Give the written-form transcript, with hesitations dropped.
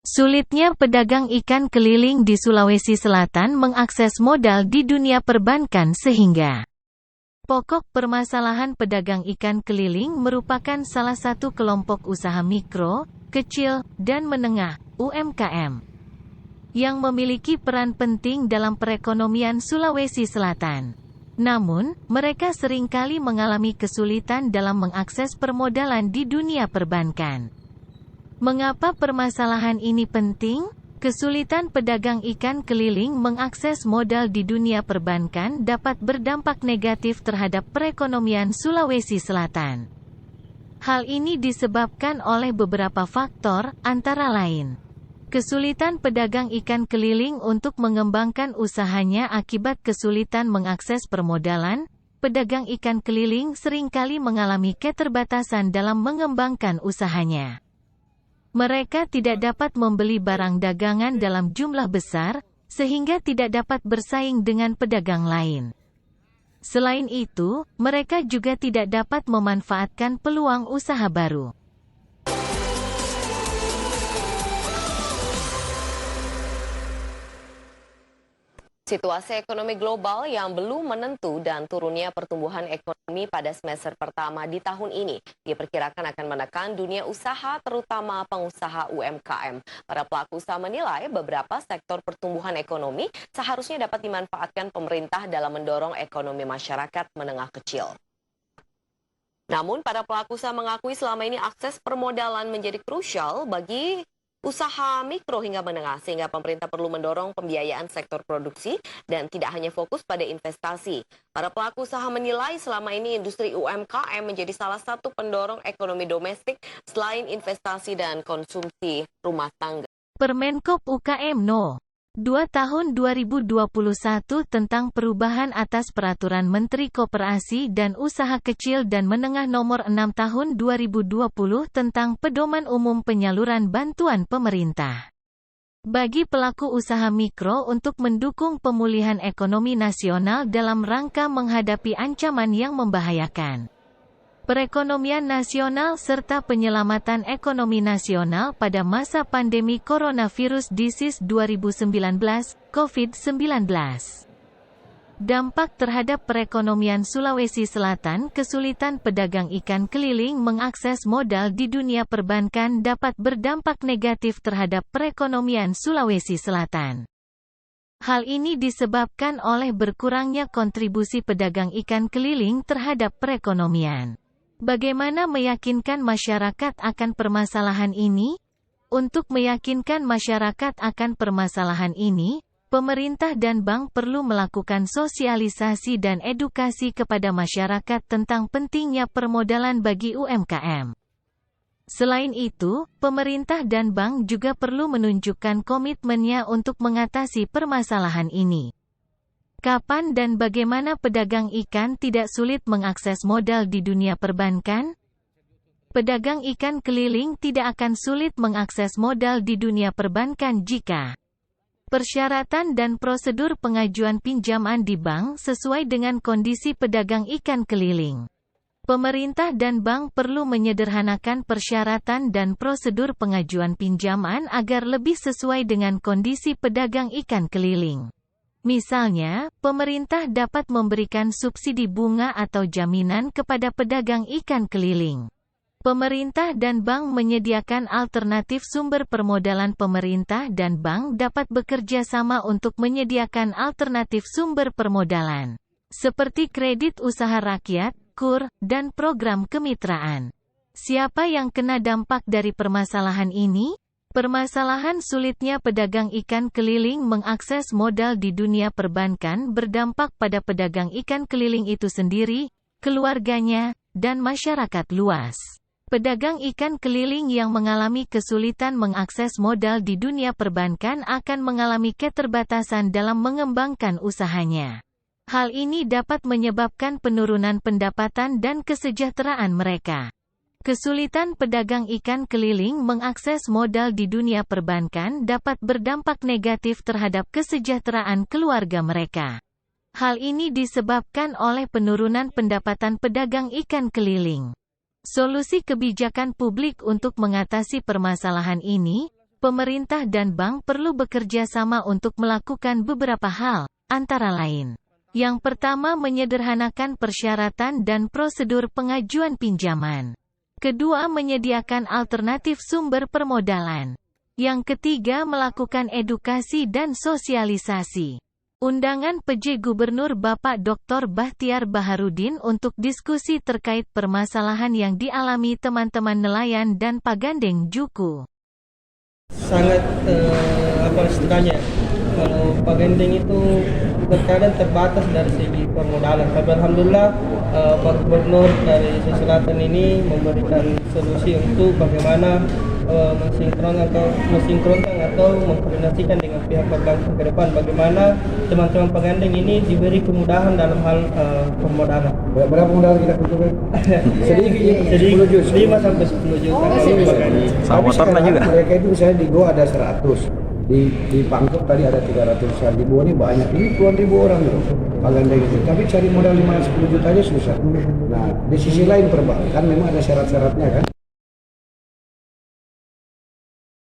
Sulitnya pedagang ikan keliling di Sulawesi Selatan mengakses modal di dunia perbankan sehingga pokok permasalahan pedagang ikan keliling merupakan salah satu kelompok usaha mikro, kecil, dan menengah (UMKM) yang memiliki peran penting dalam perekonomian Sulawesi Selatan. Namun, mereka seringkali mengalami kesulitan dalam mengakses permodalan di dunia perbankan. Mengapa permasalahan ini penting? Kesulitan pedagang ikan keliling mengakses modal di dunia perbankan dapat berdampak negatif terhadap perekonomian Sulawesi Selatan. Hal ini disebabkan oleh beberapa faktor, antara lain kesulitan pedagang ikan keliling untuk mengembangkan usahanya akibat kesulitan mengakses permodalan. Pedagang ikan keliling seringkali mengalami keterbatasan dalam mengembangkan usahanya. Mereka tidak dapat membeli barang dagangan dalam jumlah besar, sehingga tidak dapat bersaing dengan pedagang lain. Selain itu, mereka juga tidak dapat memanfaatkan peluang usaha baru. Situasi ekonomi global yang belum menentu dan turunnya pertumbuhan ekonomi pada semester pertama di tahun ini diperkirakan akan menekan dunia usaha, terutama pengusaha UMKM. Para pelaku usaha menilai beberapa sektor pertumbuhan ekonomi seharusnya dapat dimanfaatkan pemerintah dalam mendorong ekonomi masyarakat menengah kecil. Namun, para pelaku usaha mengakui selama ini akses permodalan menjadi krusial bagi usaha mikro hingga menengah, sehingga pemerintah perlu mendorong pembiayaan sektor produksi dan tidak hanya fokus pada investasi. Para pelaku usaha menilai selama ini industri UMKM menjadi salah satu pendorong ekonomi domestik selain investasi dan konsumsi rumah tangga. Permenkop UKM No. 2 Tahun 2021 tentang perubahan atas Peraturan Menteri Koperasi dan Usaha Kecil dan Menengah Nomor 6 Tahun 2020 tentang Pedoman Umum Penyaluran Bantuan Pemerintah bagi pelaku usaha mikro untuk mendukung pemulihan ekonomi nasional dalam rangka menghadapi ancaman yang membahayakan perekonomian nasional serta penyelamatan ekonomi nasional pada masa pandemi coronavirus disease 2019, COVID-19. Dampak terhadap perekonomian Sulawesi Selatan. Kesulitan pedagang ikan keliling mengakses modal di dunia perbankan dapat berdampak negatif terhadap perekonomian Sulawesi Selatan. Hal ini disebabkan oleh berkurangnya kontribusi pedagang ikan keliling terhadap perekonomian. Bagaimana meyakinkan masyarakat akan permasalahan ini? Untuk meyakinkan masyarakat akan permasalahan ini, pemerintah dan bank perlu melakukan sosialisasi dan edukasi kepada masyarakat tentang pentingnya permodalan bagi UMKM. Selain itu, pemerintah dan bank juga perlu menunjukkan komitmennya untuk mengatasi permasalahan ini. Kapan dan bagaimana pedagang ikan tidak sulit mengakses modal di dunia perbankan? Pedagang ikan keliling tidak akan sulit mengakses modal di dunia perbankan jika persyaratan dan prosedur pengajuan pinjaman di bank sesuai dengan kondisi pedagang ikan keliling. Pemerintah dan bank perlu menyederhanakan persyaratan dan prosedur pengajuan pinjaman agar lebih sesuai dengan kondisi pedagang ikan keliling. Misalnya, pemerintah dapat memberikan subsidi bunga atau jaminan kepada pedagang ikan keliling. Pemerintah dan bank menyediakan alternatif sumber permodalan. Pemerintah dan bank dapat bekerja sama untuk menyediakan alternatif sumber permodalan, seperti kredit usaha rakyat, KUR, dan program kemitraan. Siapa yang kena dampak dari permasalahan ini? Permasalahan sulitnya pedagang ikan keliling mengakses modal di dunia perbankan berdampak pada pedagang ikan keliling itu sendiri, keluarganya, dan masyarakat luas. Pedagang ikan keliling yang mengalami kesulitan mengakses modal di dunia perbankan akan mengalami keterbatasan dalam mengembangkan usahanya. Hal ini dapat menyebabkan penurunan pendapatan dan kesejahteraan mereka. Kesulitan pedagang ikan keliling mengakses modal di dunia perbankan dapat berdampak negatif terhadap kesejahteraan keluarga mereka. Hal ini disebabkan oleh penurunan pendapatan pedagang ikan keliling. Solusi kebijakan publik untuk mengatasi permasalahan ini Pemerintah dan bank perlu bekerja sama untuk melakukan beberapa hal, antara lain. Yang pertama, menyederhanakan persyaratan dan prosedur pengajuan pinjaman. Kedua, menyediakan alternatif sumber permodalan. Yang ketiga, melakukan edukasi dan sosialisasi. Undangan PJ Gubernur Bapak Dr. Bahtiar Baharudin untuk diskusi terkait permasalahan yang dialami teman-teman nelayan dan pagandeng Juku. Sangat setidaknya kalau pagandeng itu terkadang terbatas dari segi permodalan. Tapi alhamdulillah Pak Gubernur dari Sulawesi Selatan ini memberikan solusi untuk bagaimana mensinkronkan atau mengkoordinasikan dengan pihak perbankan ke depan, bagaimana teman-teman pagandeng ini diberi kemudahan dalam hal permodalan. Berapa modal kita kumpulkan? Sedikit 5 sampai 10 juta. Sama motornya juga. Mereka itu misalnya di Goa ada 100, di Pangkep tadi ada 300-an, di Goa ini banyak, ini puluhan ribu orang loh pagandeng itu. Tapi cari modal 5-10 juta aja susah. Nah, di sisi lain perbankan memang ada syarat-syaratnya kan.